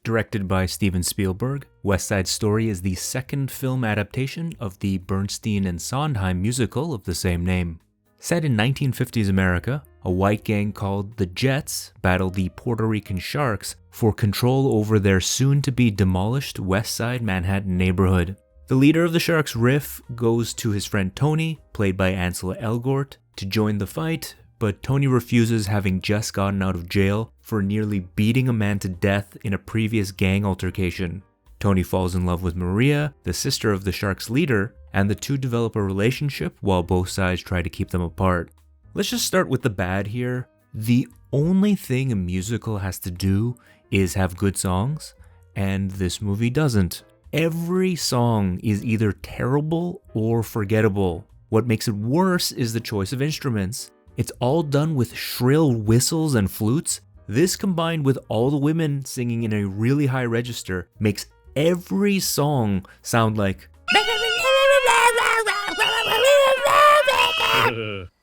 Directed by Steven Spielberg, West Side Story is the second film adaptation of the Bernstein and Sondheim musical of the same name. Set in 1950s America, a white gang called the Jets battle the Puerto Rican Sharks for control over their soon-to-be demolished West Side Manhattan neighborhood. The leader of the Sharks, Riff, goes to his friend Tony, played by Ansel Elgort, to join the fight, but Tony refuses, having just gotten out of jail for nearly beating a man to death in a previous gang altercation. Tony falls in love with Maria, the sister of the Sharks' leader, and the two develop a relationship while both sides try to keep them apart. Let's just start with the bad here. The only thing a musical has to do is have good songs, and this movie doesn't. Every song is either terrible or forgettable. What makes it worse is the choice of instruments. It's all done with shrill whistles and flutes. This, combined with all the women singing in a really high register, makes every song sound like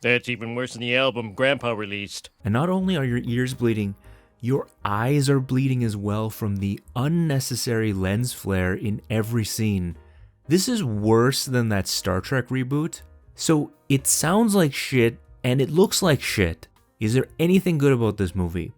That's even worse than the album Grandpa released. And not only are your ears bleeding, your eyes are bleeding as well from the unnecessary lens flare in every scene. This is worse than that Star Trek reboot. So it sounds like shit and it looks like shit. Is there anything good about this movie?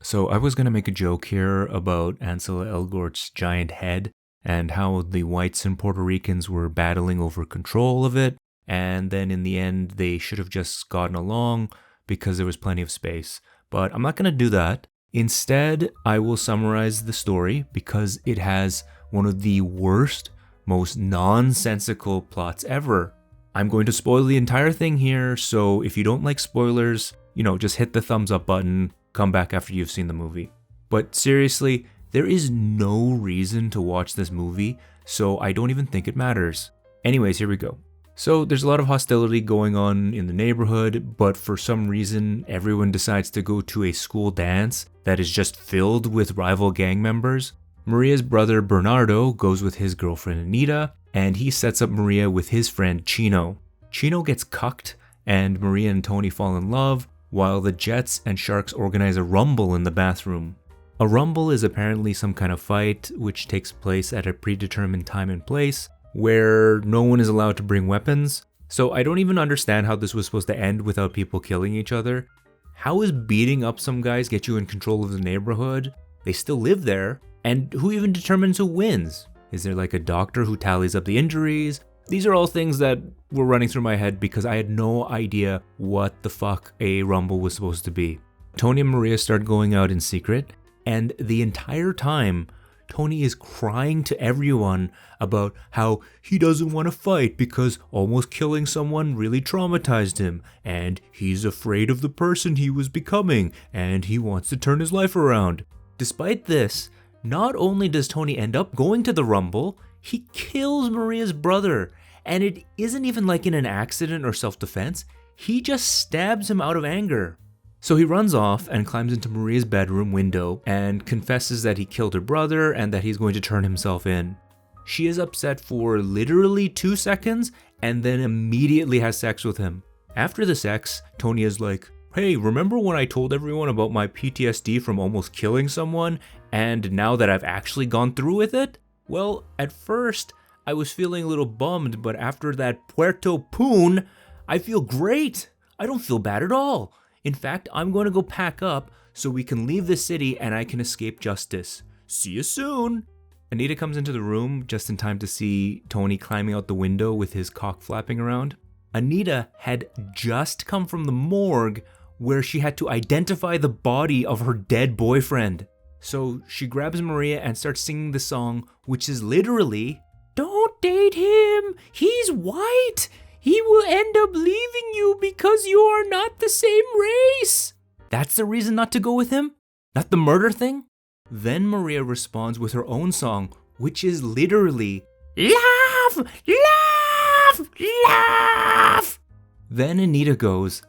So I was going to make a joke here about Ansel Elgort's giant head and how the whites and Puerto Ricans were battling over control of it, and then in the end they should have just gotten along because there was plenty of space. But I'm not going to do that. Instead, I will summarize the story because it has one of the worst, most nonsensical plots ever. I'm going to spoil the entire thing here, so if you don't like spoilers, just hit the thumbs up button, come back after you've seen the movie. But seriously, there is no reason to watch this movie, so I don't even think it matters. Anyways, here we go. So there's a lot of hostility going on in the neighborhood, but for some reason, everyone decides to go to a school dance that is just filled with rival gang members. Maria's brother Bernardo goes with his girlfriend Anita, and he sets up Maria with his friend Chino. Chino gets cucked, and Maria and Tony fall in love, while the Jets and Sharks organize a rumble in the bathroom. A rumble is apparently some kind of fight which takes place at a predetermined time and place, where no one is allowed to bring weapons. So I don't even understand how this was supposed to end without people killing each other. How is beating up some guys get you in control of the neighborhood? They still live there, and who even determines who wins? Is there like a doctor who tallies up the injuries? These are all things that were running through my head because I had no idea what the fuck a rumble was supposed to be. Tony and Maria start going out in secret, and the entire time, Tony is crying to everyone about how he doesn't want to fight because almost killing someone really traumatized him, and he's afraid of the person he was becoming, and he wants to turn his life around. Despite this, not only does Tony end up going to the rumble, he kills Maria's brother, and it isn't even like in an accident or self-defense, he just stabs him out of anger. So he runs off and climbs into Maria's bedroom window and confesses that he killed her brother and that he's going to turn himself in. She is upset for literally 2 seconds and then immediately has sex with him. After the sex, Tony is like, "Hey, remember when I told everyone about my PTSD from almost killing someone, and now that I've actually gone through with it? Well, at first, I was feeling a little bummed, but after that Puerto Poon, I feel great. I don't feel bad at all. In fact, I'm going to go pack up so we can leave the city and I can escape justice. See you soon." Anita comes into the room just in time to see Tony climbing out the window with his cock flapping around. Anita had just come from the morgue where she had to identify the body of her dead boyfriend. So she grabs Maria and starts singing the song, which is literally, "Don't date him, he's white. He will end up leaving you because you are not the same race." That's the reason not to go with him? Not the murder thing? Then Maria responds with her own song, which is literally, "Laugh, laugh, laugh." Then Anita goes,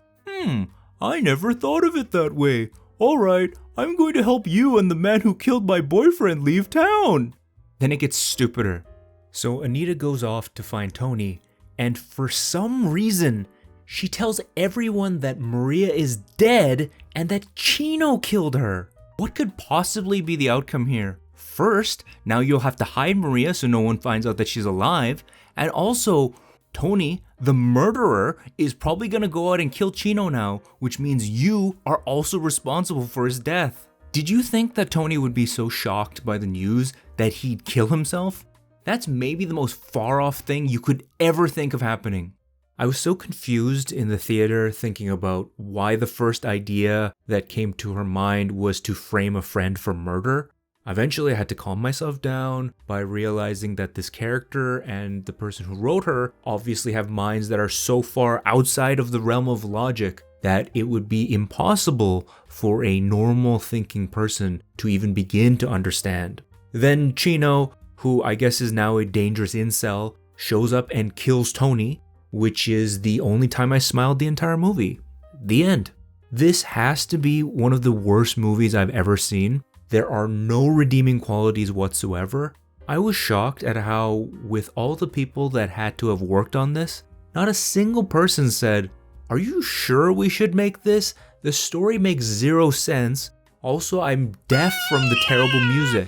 I never thought of it that way. Alright, I'm going to help you and the man who killed my boyfriend leave town." Then it gets stupider. So Anita goes off to find Tony, and for some reason, she tells everyone that Maria is dead and that Chino killed her. What could possibly be the outcome here? First, now you'll have to hide Maria so no one finds out that she's alive, and also, Tony, the murderer, is probably gonna go out and kill Chino now, which means you are also responsible for his death. Did you think that Tony would be so shocked by the news that he'd kill himself? That's maybe the most far-off thing you could ever think of happening. I was so confused in the theater thinking about why the first idea that came to her mind was to frame a friend for murder. Eventually I had to calm myself down by realizing that this character and the person who wrote her obviously have minds that are so far outside of the realm of logic that it would be impossible for a normal thinking person to even begin to understand. Then Chino, who I guess is now a dangerous incel, shows up and kills Tony, which is the only time I smiled the entire movie. The end. This has to be one of the worst movies I've ever seen. There are no redeeming qualities whatsoever. I was shocked at how, with all the people that had to have worked on this, not a single person said, "Are you sure we should make this? The story makes zero sense. Also, I'm deaf from the terrible music."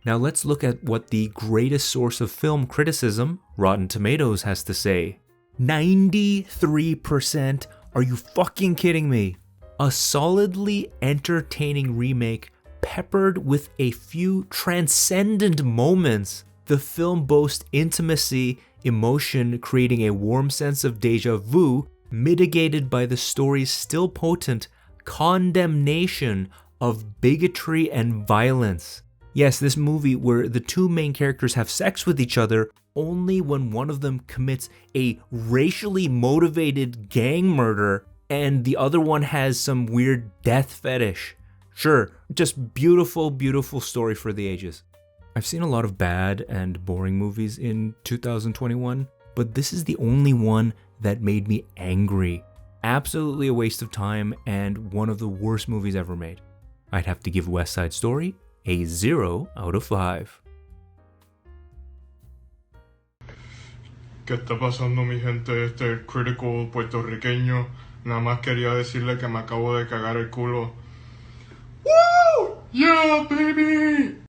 Now let's look at what the greatest source of film criticism, Rotten Tomatoes, has to say. 93%? Are you fucking kidding me? A solidly entertaining remake peppered with a few transcendent moments. The film boasts intimacy, emotion, creating a warm sense of déjà vu, mitigated by the story's still potent condemnation of bigotry and violence. Yes, this movie where the two main characters have sex with each other only when one of them commits a racially motivated gang murder and the other one has some weird death fetish. Sure, just beautiful, beautiful story for the ages. I've seen a lot of bad and boring movies in 2021, but this is the only one that made me angry. Absolutely a waste of time and one of the worst movies ever made. I'd have to give West Side Story a 0 out of 5. ¿Qué está pasando, mi gente? Este critical puertorriqueño. Nada más quería decirle que me acabo de cagar el culo. ¡Woo! Yeah, baby!